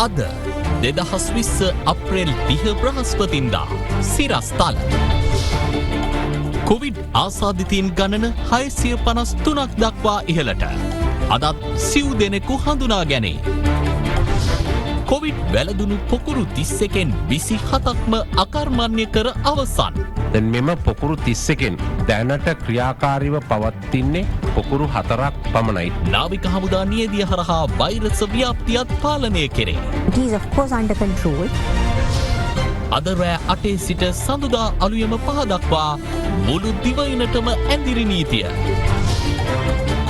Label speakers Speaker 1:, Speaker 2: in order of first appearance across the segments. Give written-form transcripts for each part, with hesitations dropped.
Speaker 1: අද 2020 අප්‍රේල් 30 බ්‍රහස්පතින්දා සිරස්තල කොවිඩ් ආසාදිතයින් ගණන 653ක් දක්වා ඉහළට. අදත් සිව් දෙනෙකු හඳුනා ගැනේ. කොවිඩ් වැළඳුණු පොකුරු 31න් 27ක්ම අකර්මණ්‍ය කර අවසන්.
Speaker 2: දැන් මෙම පොකුරු 31න් දැනට ක්‍රියාකාරීව පවතින්නේ පොකුරු 4ක් පමණයි.
Speaker 1: නාවික හමුදා නියැදිය හරහා වෛරස් ව්‍යාප්තියත් පාලනය කෙරේ.
Speaker 3: It is of course under control.
Speaker 1: අද රෑ 8 සිට සඳුදා අලුයම 5 දක්වා මුළු දිවයිනටම ඇඳිරි නීතිය.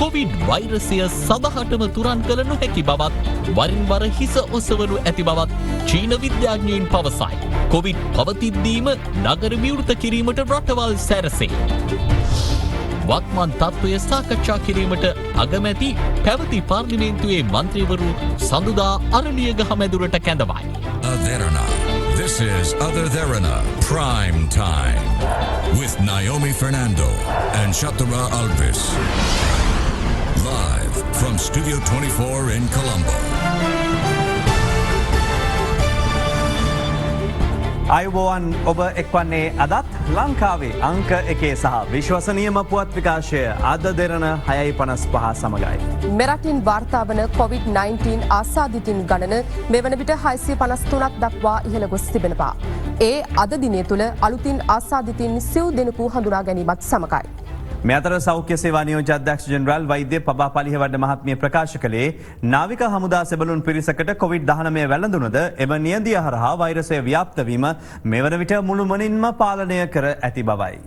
Speaker 1: කොවිඩ් වෛරසය සදහටම තුරන් කළ නොහැකි බවත් වරින් වර හිස ඔසවනු ඇති බවත් චීන විද්‍යාඥයින් පවසයි. කොවිඩ් පවතිද්දීම නගර විවෘත කිරීමට රටවල් සැරසේ. වත්මන් තත්ත්වය සාකච්ඡා කිරීමට අගමැති පැවති පාර්ලිමේන්තුවේ මන්ත්‍රීවරු සඳුදා අරලියගහ මැදුරට කැඳවයි.
Speaker 4: Aderana. This is Aderana Prime Time with Naomi Fernando and Shatara Alvis. Live from Studio 24 in Colombo.
Speaker 5: අයිබෝවන් ඔබ එක්වන්නේ අදත් ලංකාවේ අංක එකේ සහ විශ්වසනීයම පුවත් විකාශය අද දෙරන 6:55 සමගයි.
Speaker 6: මෙරටින් වාර්තා වන COVID-19 ආසාදිතින් ගණන මෙවන විට 653ක් දක්වා ඉහළ ගොස් තිබෙනවා. ඒ අද දිනය තුළ අලුතින් ආසාදිතින් සිව් දෙනෙකු හඳුනා ගැනීමත් සමගයි.
Speaker 5: මේ අතර සෞඛ්‍ය සේවා නියෝජ්‍ය අධ්‍යක්ෂ ජෙනරාල් වෛද්‍ය පබා පලිහවඩ මහත්මිය ප්‍රකාශ කළේ නාවික හමුදා සෙබළුන් පිරිසකට COVID-19 වැළඳුනද එම නියැදිය හරහා වෛරසය ව්‍යාප්ත වීම මෙවන විට මුළුමනින්ම පාලනය කර ඇති බවයි.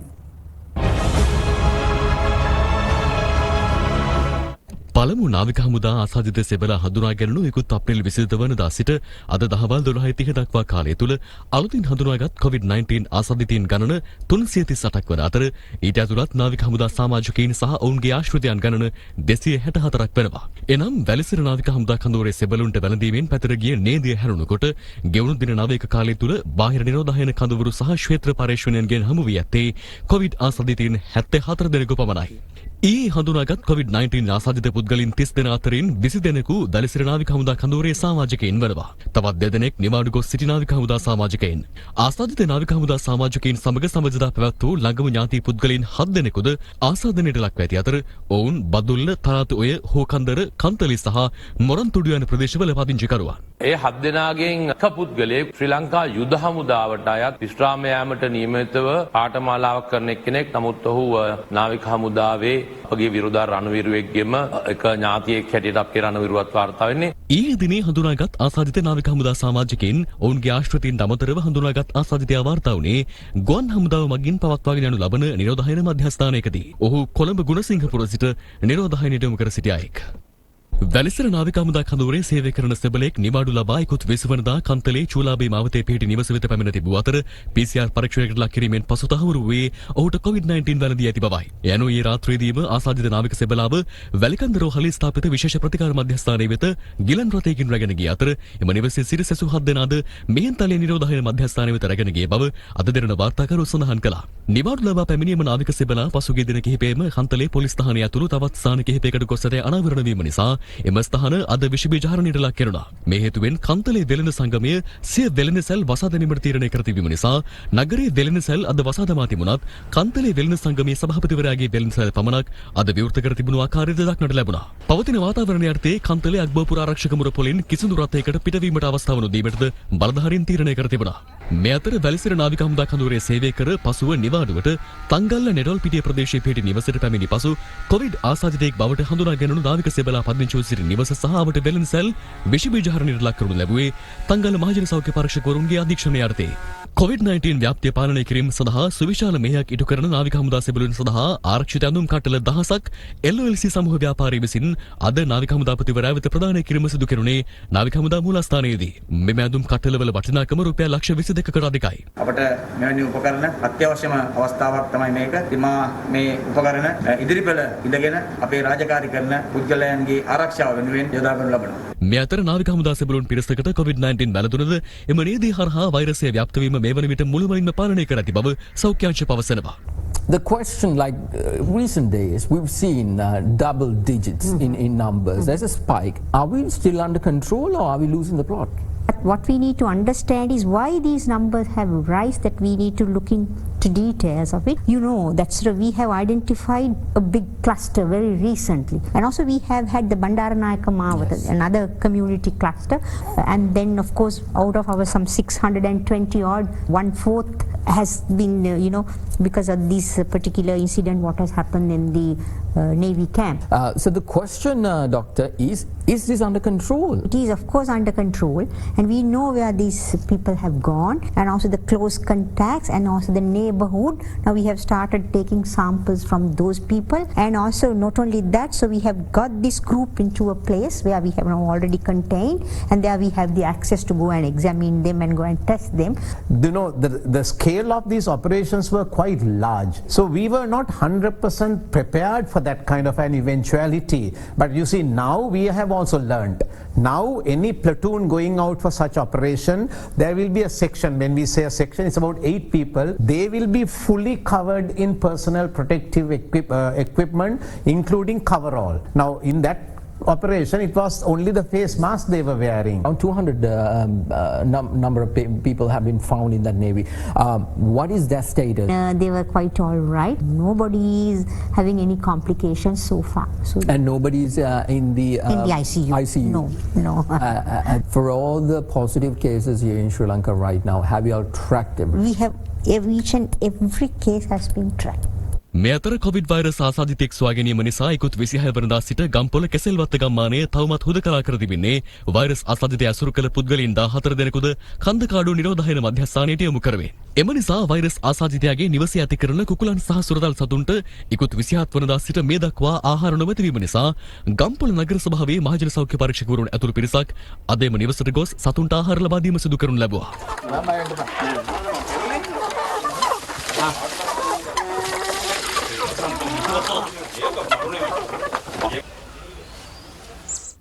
Speaker 7: පළමු නාවික හමුදා ආසාදිත සෙබලා හඳුනා ගැනුණු ඉකුත් අප්‍රේල් 22 වනදා සිට අද දහවල් 12:30 දක්වා කාලය තුල අලුතින් හඳුනාගත් COVID-19 ආසාදිතයින් ගණන 338ක් වන අතර ඊට ඇතුළත් නාවික හමුදා සමාජිකයින් සහ ඔවුන්ගේ ආශ්‍රිතයන් ගණන 264ක් වෙනවා. එනම් වැලිසිර නාවික හමුදා කඳවුරේ සෙබළුන්ට වැළඳීමෙන් පැතර ගිය නේදිය හැරුණකොට ගෙවුණු දින 9ක කාලය තුල බාහිර නිරෝධායන කඳවුරු සහ ක්ෂේත්‍ර පරීක්ෂණයන්ගෙන් හමු වී ඇත්තේ COVID ආසාදිතයින් 74 දෙනෙකු පමණයි. ඊ හඳුනාගත් COVID-19 ආසාදිත පුද්ගලින් 30 දෙනා අතරින් 20 දෙනෙකු දලිසිර නාවික හමුදා කඳවුරේ සමාජිකයින් වනවා. තවත් 2 දෙනෙක් නිවාඩු ගොස් සිටි නාවික හමුදා සමාජිකයින්. ආසාදිත නාවික හමුදා සමාජිකයින් සමග සමජදා පැවැත් වූ ළඟම ඥාති පුද්ගලින් 7 දෙනෙකුද ආසාදනයට ලක්ව ඇති අතර ඔවුන් බදුල්ල තරාතුඔය හෝකන්දර කන්තලි සහ මොරන්තුඩු යන ප්‍රදේශවල පදිංචිකරුවන්.
Speaker 8: ඒ 7 දෙනාගෙන් එක පුද්ගලයෙක් ශ්‍රී ලංකා යුද හමුදාවට අයත් විශ්‍රාම යාමට නියමිතව පාඨමාලාවක් කරන එක්කෙනෙක්. නමුත් ඔහු නාවික හමුදාවේ අපගේ විරුදා රණවිරුවෙක්ගෙම එක ඥාතියෙක් හැටියට අපේ රණවිරුවත් වාර්තා වෙන්නේ.
Speaker 7: ඊයේ දිනේ හඳුනාගත් ආසාදිත නාවික හමුදා සමාජිකයින් ඔවුන්ගේ ආශ්‍රිතයින්ට අමතරව හඳුනාගත් ආසාදිතයා වාර්තා වුණේ ගුවන් හමුදාව මගින් පවත්වාගෙන යනු ලබන නිරෝධායන මධ්‍යස්ථානයකදී. ඔහු කොළඹ ගුණසිංහපුර සිට නිරෝධායනයට යොමු කර සිටි අයෙක්. වැලිසිර නාවික හමුදා කඳවුරේ සේවය කරන සෙබළෙක් නිවාඩු ලබා ඉකුත් 20 වනදා කන්තලේ චූලාබේ මාවතේ පිහිටි නිවස වෙත පැමිණ තිබූ අතර PCR පරීක්ෂණයකට ලක් කිරීමෙන් පසු තහවුරු වූයේ ඔහුට COVID-19 වැළඳී ඇති බවයි. යනු ඊ රාත්‍රියේදීම ආසාදිත නාවික සෙබලාව වැලිකන්ද රෝහලේ ස්ථාපිත විශේෂ ප්‍රතිකාර මධ්‍යස්ථානයේ වෙත ගිලන් රථයකින් රැගෙන ගිය අතර එම නිවසේ සිට සැසු 7 දෙනාද මෙහෙන්තලේ නිරෝධායන මධ්‍යස්ථානයේ වෙත රැගෙන ගිය බව අද දෙරණ වාර්තාකරු සඳහන් කළා. නිවාඩු ලබා පැමිණීම නාවික සෙබලා පසුගිය දින කිහිපෙම කන්තලේ පොලිස් ස්ථානය ඇතුළු තවත් ස්ථාන කිහිපයකට ගොස් ඇත අනාවරණ වීම නිසා එම ස්ථාන අද විෂබීජහරණයට ලක් කෙරුණා. මේ හේතුවෙන් කන්තලේ වෙළඳ සංගමය සිය වෙළඳ සැල් වසා දැමීමට තීරණය කර තිබීම නිසා නගරයේ වෙළඳ සැල් අද වසා දමා තිබුණත් කන්තලේ වෙළඳ සංගමයේ සභාපතිවරයාගේ වෙළඳ සැල් පමණක් අද විවෘත කර තිබුණු ආකාරයද දක්නට ලැබුණා. පවතින වාතාවරණය යටතේ කන්තලේ අග්බෝපුර ආරක්ෂක මුර පොලින් කිසිදු රථයකට පිටවීමට අවස්ථාව නොදීමටද බලධාරීන් තීරණය කර තිබුණා. මේ අතර වැලිසිර නාවික හමුදා කඳවුරේ සේවය කර පසුව නිවාඩුවට තංගල්ල නෙඩොල් පිටිය ප්‍රදේශයේ පිහිටි නිවසට පැමිණි පසු කොවිඩ් ආසාදිතයෙක් බවට හඳුනා ගැනුණු නාවික සෙබලා පදිංචිව සිටි නිවස සහ අවට වෙළඳ සැල් විෂබීජහරණයට ලක් කරනු ලැබුවේ තංගල්ල මහජන සෞඛ්‍ය පරීක්ෂකවරුන්ගේ අධීක්ෂණය යටතේ. COVID-19 ව්‍යාප්තිය පාලනය කිරීම සඳහා සුවිශාල මෙහෙයක් ඉටු කරන නාවික හමුදා සෙබළුන් සඳහා ආරක්ෂිත ඇඳුම් කට්ටල දහසක් LOLC සමූහ ව්‍යාපාරී විසින් අද නාවික හමුදාපතිවරයා වෙත ප්‍රදානය කිරීම සිදු කෙරුණේ නාවික හමුදා මූලස්ථානයේදී. මෙම ඇඳුම් කට්ටලවල වටිනාකම රුපියල් ලක්ෂ 22කට අධිකයි.
Speaker 9: අපට මෙවැනි උපකරණ අත්‍යවශ්‍යම අවස්ථාවක් තමයි මේක. ඉතින් මේ උපකරණ ඉදිරිපෙළ ඉඳගෙන අපේ රාජකාරී කරන පුද්ගලයන්ගේ ආරක්ෂාව වෙනුවෙන් යොදා ගන්නු ලබනවා.
Speaker 7: මේ අතර නාවික හමුදා සෙබළුන් පිරිසකට COVID-19 වැළඳුනද එම නීති හරහා වෛරසය ව්‍යාප්ත වීම මේ වන විට මුළුමනින්ම පාලනය කර ඇති බව සෞඛ්‍ය අංශය පවසනවා.
Speaker 10: The question, like recent days, we've seen double digits in numbers. There's a spike. Are we still under control or are we losing the plot?
Speaker 3: What we need to understand is why these numbers have rise, that we need to look into details of it. You know that we have identified a big cluster very recently, and also we have had the Bandaranayaka Mawata, another community cluster, and then of course out of our some 620 odd, 1/4 has been because of this particular incident what has happened in the Navy camp.
Speaker 10: So the question, Doctor, is this under control?
Speaker 3: It is of course under control, and we know where these people have gone, and also the close contacts, and also the neighborhood. Now we have started taking samples from those people, and also not only that, so we have got this group into a place where we have now already contained, and there we have the access to go and examine them and go and test them.
Speaker 11: The scale of these operations were quite large, so we were not 100% prepared for that kind of an eventuality. But you see, now we have also learned. Now any platoon going out for such operation, there will be a section. When we say a section, it's about 8 people. They will be fully covered in personal protective equipment, including coverall. Now in that operation, it was only the face mask they were wearing.
Speaker 10: Around 200 number of people have been found in that Navy. What is their status?
Speaker 3: They were quite all right. Nobody is having any complications so far. So
Speaker 10: and nobody is in the ICU?
Speaker 3: No.
Speaker 10: For all the positive cases here in Sri Lanka right now, have you all tracked them?
Speaker 3: We have each and every case has been tracked.
Speaker 7: මේ අතර Covid virus ආසාදිතෙක් සොයා ගැනීම නිසා ඉකුත් 26 වෙනිදා සිට ගම්පොළ කෙසෙල්වත්ත ගම්මානයේ තවමත් හුදකලා කර තිබෙන්නේ වෛරස් ආසාදිතය අසුරු කළ පුද්ගලයන් 14 දෙනෙකුද කන්දකාඩු නිරෝධායන මධ්‍යස්ථානයට යොමු කරවේ. එම නිසා වෛරස් ආසාදිතයාගේ නිවසේ ඇති කරන කුකුලන් සහ සුරතල් සතුන්ට ඉකුත් 27 වෙනිදා සිට මේ දක්වා ආහාර නොමැති වීම නිසා ගම්පොළ නගර සභාවේ මහජන සෞඛ්‍ය පරීක්ෂකවරුන් ඇතුළු පිරිසක් අද එම නිවසට ගොස් සතුන්ට ආහාර ලබා දීම සිදු කරනු ලැබුවා.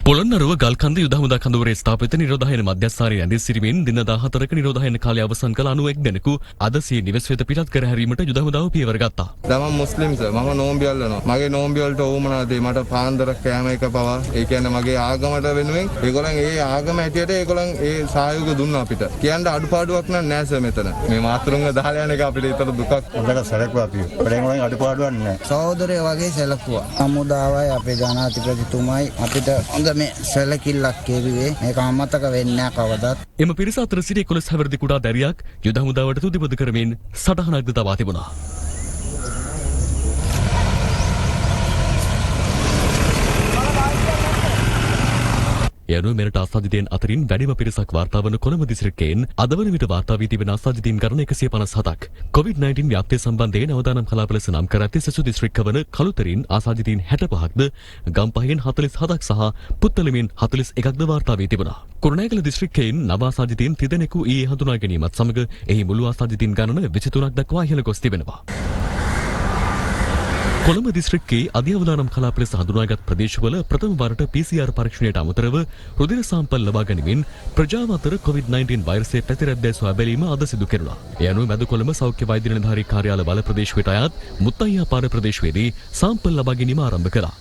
Speaker 7: පොළොන්නරුව ගල්කන්ද යුද හමුදා කඳවුරේ ස්ථාපිත නිරෝධායන මධ්‍යස්ථානයේ ඇඳී සිටීමෙන් දින 14ක නිරෝධායන කාලය අවසන් කළ 91 දෙනෙකු අද සිය නිවෙස් වෙත පිටත් කර හැරීමට යුද හමුදාව පියවර ගත්තා.
Speaker 12: මම මුස්ලිම් සර්. මම නෝම්බි අල්ලනවා. මගේ නෝම්බි වලට ඕමනා දෙයි. මට පාන්දර කෑම එක පවා. ඒ කියන්නේ මගේ ආගමට වෙනුවෙන් ඒගොල්ලන් ඒ ආගම හැටියට ඒගොල්ලන් ඒ සහයෝගය දුන්නා අපිට. කියන්න අඩුපාඩුවක් නෑ සර් මෙතන. මේ මාතෘංග දාලා යන එක අපිට ඊතර දුකක්. හොඳට සැලකුවා අපි. ඒගොල්ලන් අඩුපාඩුවක් නෑ. සහෝදරය වගේ සැලකුවා. හමුදාවයි අපේ ජනාධිපතිතුමයි අපිට හොඳ මේ සැලකිල්ලක් කෙරුවේ. මේක අමතක වෙන්නේ නැහැ කවදාත්.
Speaker 7: එම පිරිස අතර සිටි 11 හැවිරිදි කුඩා දැරියක් යුද හමුදාවට තුතිබඳ කරමින් සටහනක්ද තබා තිබුණා. යනු මෙරට ආසාදිතයන් අතරින් වැඩිම පිරිසක් වාර්තා වන කොළඹ දිස්ත්‍රික්කයෙන් අද වන විට වාර්තා වී තිබෙන ආසාදිතයින් ගණන 157ක්. COVID-19 ව්‍යාප්තිය සම්බන්ධයෙන් අවදානම් කළාප ලෙස නම් කර ඇති සෙසු දිස්ත්‍රික්ක වන කළුතරින් ආසාදිතයින් 65ක්ද, ගම්පහෙන් 47ක් සහ පුත්තලමින් 41ක්ද වාර්තා වී තිබුණා. කුරුණෑගල දිස්ත්‍රික්කයෙන් නව ආසාදිතයින් 30 දෙනෙකු ඊයේ හඳුනා ගැනීමත් සමග එහි මුළු ආසාදිතයින් ගණන 23ක් දක්වා ඉහළ ගොස් තිබෙනවා. කොළඹ දිස්ත්‍රික්කයේ අධ්‍යවදානම් කලාප ලෙස හඳුනාගත් ප්‍රදේශවල ප්‍රථම වරට PCR පරීක්ෂණයට අමතරව රුධිර සාම්පල් ලබා ගැනීමෙන් ප්‍රජාව අතර COVID-19 වෛරසය පැතිර ඇද්දැයි සොයා බැලීම අද සිදු කෙරුණා. ඒ අනුව මැද කොළඹ සෞඛ්‍ය වෛද්‍ය නිලධාරී කාර්යාල බල ප්‍රදේශයට අයත් මුත්තයියාපාර ප්‍රදේශයේදී සාම්පල් ලබා ගැනීම ආරම්භ කළා.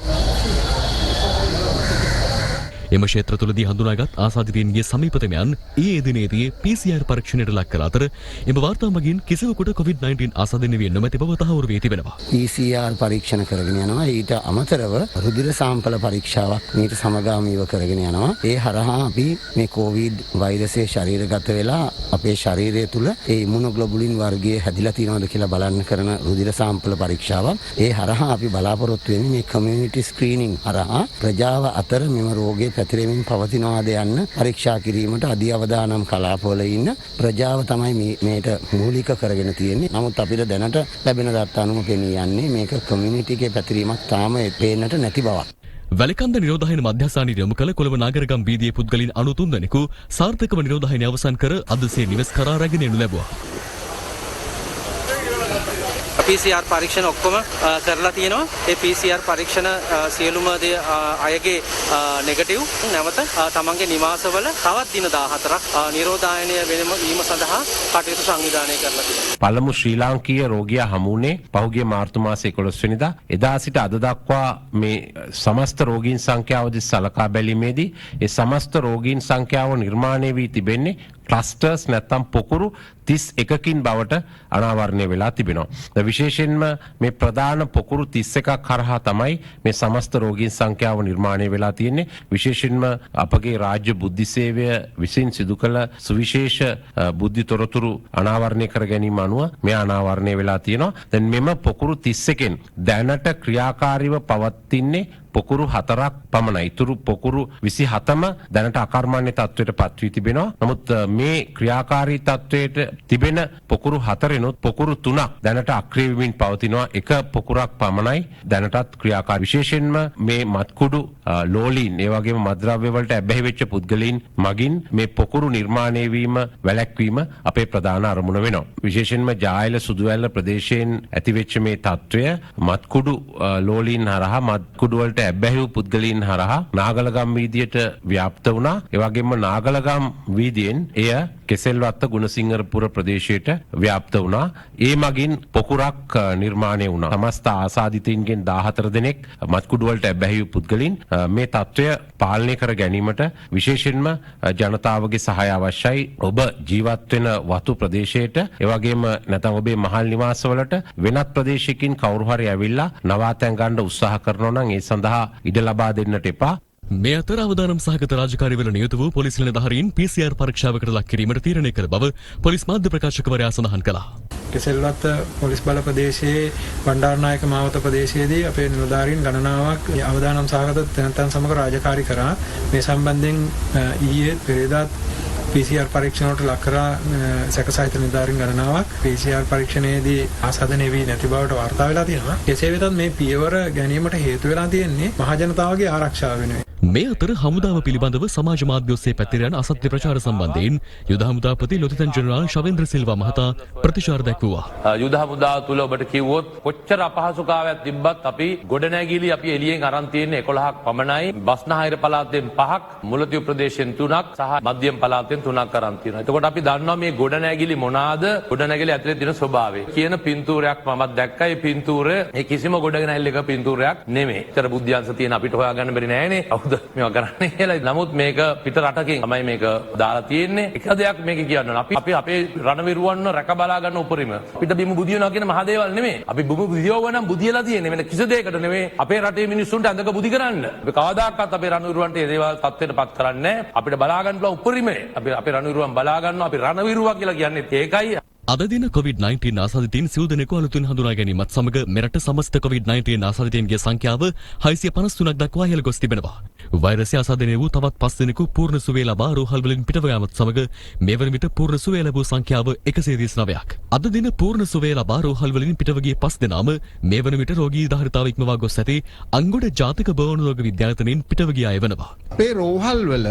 Speaker 7: එම ක්ෂේත්‍ර තුළදී හඳුනාගත් ආසාදිතයින්ගේ සමීපතමයන් ඊයේ දිනේදී PCR පරීක්ෂණයට ලක් කළ අතර එම වාර්තා මගින් කිසිවෙකුට COVID-19 ආසාදනය වී නොමැති බව තහවුරු වී තිබෙනවා.
Speaker 13: PCR පරීක්ෂණ කරගෙන යනවා. ඊට අමතරව රුධිර සාම්පල පරීක්ෂාවක් මීට සමගාමීව කරගෙන යනවා. ඒ හරහා අපි මේ COVID වෛරසයේ ශරීරගත වෙලා අපේ ශරීරය තුළ ඒ ඉමුනොග්ලොබුලින් වර්ගයේ හැදිලා තියෙනවද කියලා බලන්න කරන රුධිර සාම්පල පරීක්ෂාවක්. ඒ හරහා අපි බලාපොරොත්තු වෙන්නේ මේ කමියුනිටි ස්ක්‍රීනින් හරහා ප්‍රජාව අතර මෙම රෝගයේ පැතිරෙමින් පවතිනවාද යන්න පරීක්ෂා කිරීමට අධි අවදානම් කලාපවල ඉන්න ප්‍රජාව තමයි මේට මූලික කරගෙන තියෙන්නේ. නමුත් අපිට දැනට ලැබෙන දත්ත අනුව පෙනී යන්නේ මේක කමියුනිටි එකේ පැතිරීමක් තාම පේන්නට නැති බවක්.
Speaker 7: වැලිකන්ද නිරෝධායන මධ්‍යස්ථානයේ යොමු කළ කොළඹ නාගරගම් වීදියේ පුද්ගලයන් 93 දෙනෙකු සාර්ථකව නිරෝධායනය අවසන් කර අද සිය නිවෙස් කරා රැගෙන යනු ලැබුවා.
Speaker 14: PCR පරීක්ෂණ ඔක්කොම කරලා තියෙනවා. ඒ PCR පරීක්ෂණ සියලුම අයගේ නෙගටිව් නැවත තමන්ගේ නිවාසවල තවත් දින 14ක් නිරෝධායනය වීම සඳහා කටයුතු සංවිධානය කරලා තියෙනවා.
Speaker 2: පළමු ශ්‍රී ලාංකීය රෝගියා හමුුනේ පහුගිය මාර්තු මාසයේ 11 වෙනිදා. එදා සිට අද දක්වා මේ සමස්ත රෝගීන් සංඛ්‍යාව දිස් සලකා බැලීමේදී ඒ සමස්ත රෝගීන් සංඛ්‍යාව නිර්මාණය වී තිබෙන්නේ ක්ලස්ටර්ස් නැත්තම් පොකුරු 31කින් බවට අනාවරණය වෙලා තිබෙනවා. විශේෂයෙන්ම මේ ප්‍රධාන පොකුරු 31ක් කරහා තමයි මේ සමස්ත රෝගීන් සංඛ්‍යාව නිර්මාණය වෙලා තියෙන්නේ. විශේෂයෙන්ම අපගේ රාජ්‍ය බුද්ධි සේවය විසින් සිදු කළ සුවිශේෂ බුද්ධි තොරතුරු අනාවරණය කර ගැනීම අනුව මේ අනාවරණය වෙලා තියෙනවා. දැන් මෙම පොකුරු 31කින් දැනට ක්‍රියාකාරීව පවතින්නේ පොකුරු 4ක් පමණයි. ඉතුරු පොකුරු 27ම දැනට අකර්මණ්‍ය තත්වයට පත් වී තිබෙනවා. නමුත් මේ ක්‍රියාකාරී තත්වයට තිබෙන පොකුරු 4ෙනුත් පොකුරු 3ක් දැනට අක්‍රිය වෙමින් පවතිනවා. එක පොකුරක් පමණයි දැනටත් ක්‍රියාකාරී. විශේෂයෙන්ම මේ මත්කුඩු ලෝලීන් ඒ වගේම මත්ද්‍රව්‍ය වලට ඇබ්බැහි වෙච්ච පුද්ගලයන් මගින් මේ පොකුරු නිර්මාණය වීම වැළැක්වීම අපේ ප්‍රධාන අරමුණ වෙනවා. විශේෂයෙන්ම ජායල සුදුවැල්ල ප්‍රදේශයෙන් ඇතිවෙච්ච මේ තත්වය මත්කුඩු ලෝලීන් හරහා මත්කුඩු වලට ඇබ්බැහි වූ පුද්ගලයන් හරහා නාගලගම් වීදියට ව්‍යාප්ත වුණා. ඒ වගේම නාගලගම් වීදියෙන් එය කෙසෙල්වත්ත ගුණසිංහපුර ප්‍රදේශයට ව්‍යාප්ත වුණා. ඒ මගින් පොකුරක් නිර්මාණය වුණා. සමස්ත ආසාදිතයින්ගෙන් 14 දෙනෙක් මත්කුඩු වලට ඇබ්බැහි වූ පුද්ගලයන්. මේ තත්වය පාලනය කර ගැනීමට විශේෂයෙන්ම ජනතාවගේ සහාය අවශ්‍යයි. ඔබ ජීවත් වෙන වතු ප්‍රදේශයට ඒ වගේම නැත්නම් ඔබේ මහල් නිවාසවලට වෙනත් ප්‍රදේශයකින් කවුරු හරි ඇවිල්ලා නවාතැන් ගන්න උත්සාහ කරනවා නම් ඒ සඳහා ඉඩ ලබා දෙන්නට එපා.
Speaker 7: මේ අතර අවදානම් සහගත රාජකාරිවල නියුත වූ පොලිස් නිලධාරීන් PCR පරීක්ෂාවකට ලක් කිරීමට තීරණය කළ බව පොලිස් මාධ්‍ය ප්‍රකාශකවරයා සඳහන් කළා.
Speaker 15: කෙසෙල්වත්ත පොලිස් බල ප්‍රදේශයේ බණ්ඩාරනායක මාවත ප්‍රදේශයේදී අපේ නිලධාරීන් ගණනාවක් අවදානම් සහගත තැනැත්තන් සමග රාජකාරී කරා. මේ සම්බන්ධයෙන් ඊයේ පෙරේදාත් PCR පරීක්ෂණ වලට ලක් කරා සැකසහිත නිලධාරීන් ගණනාවක් PCR පරීක්ෂණයේදී ආසාදනය වී නැති බවට වාර්තා වෙලා තියෙනවා. කෙසේ වෙතත් මේ පියවර ගැනීමට හේතු වෙලා තියෙන්නේ මහ ජනතාවගේ ආරක්ෂාව වෙනුවෙන්.
Speaker 7: මේ අතර හමුදාව පිළිබඳව සමාජ මාධ්‍ය ඔස්සේ පැතිර යන අසත්‍ය ප්‍රචාර සම්බන්ධයෙන් යුද හමුදාපති ලොතිතන් ජෙනරාල් ශවෙන්ද්‍ර සිල්වා මහතා ප්‍රතිචාර දැක්වුවා.
Speaker 8: යුද හමුදාව තුල ඔබට කිව්වොත් කොච්චර අපහසුතාවයක් තිබ්බත් අපි ගොඩනැගිලි අපි එළියෙන් අරන් තියෙන්නේ 11ක් පමණයි. බස්නාහිර පළාතෙන් 5ක්, මුලතිව් ප්‍රදේශයෙන් 3ක් සහ මධ්‍යම පළාතෙන් 3ක් අරන් තියෙනවා. එතකොට අපි දන්නවා මේ ගොඩනැගිලි මොනවාද? ගොඩනැගිලි ඇතුලේ තියෙන ස්වභාවය. කියන පින්තූරයක් මමත් දැක්කා. ඒ පින්තූරය ඒ කිසිම ගොඩනැගිල්ලක පින්තූරයක් නෙමෙයි. ඒතර බුද්ධ්‍යංශ තියෙන අපිට හොයාගන්න බැරි නෑනේ. මේවා කරන්නේ කියලා. නමුත් මේක පිට රටකින් තමයි මේක දාලා තියෙන්නේ. එක දෙයක් මේක කියන්න ඕන. අපි අපේ රණවිරුවන්ව රැක බලා ගන්න උපරිම. අපිට බිම බුදියනවා කියන මහ දේවල් නෙමෙයි. අපි බිම බුදියව නම් බුදියලා තියෙන්නේ. වෙන කිසි දෙයකට නෙමෙයි. අපේ රටේ මිනිස්සුන්ට අඳක බුදි කරන්න. අපි කවදාකවත් අපේ රණවිරුවන්ට මේ දේවල් තත්ත්වයටපත් කරන්නේ නැහැ. අපිට බලා ගන්න පුළුවන් උපරිමයි. අපි අපේ රණවිරුවන් බලා ගන්නවා. අපි රණවිරුවා කියලා කියන්නේ ඒකයි.
Speaker 7: අද දින COVID-19 ආසාදිතයින් සිව් දෙනෙකු අලුතින් හඳුනා ගැනීමත් සමග මෙරට සමස්ත COVID-19 ආසාදිතයින්ගේ සංඛ්‍යාව 653ක් දක්වා ඉහළ ගොස් තිබෙනවා. වෛරසය ආසාදනය වූ තවත් 5 දෙනෙකු පූර්ණ සුවය ලබා රෝහල් වලින් පිටව යාමත් සමග මේ වන විට පූර්ණ සුවය ලැබූ සංඛ්‍යාව 139ක්. අද දින පූර්ණ සුවය ලබා රෝහල් වලින් පිටව ගිය 5 දෙනාම මේ වන විට රෝගී ධාරිතාව ඉක්මවා ගොස් ඇති අංගොඩ ජාතික බවුණු රෝග විද්‍යාලතනෙන් පිටව ගිය අය වෙනවා.
Speaker 16: අපේ රෝහල් වල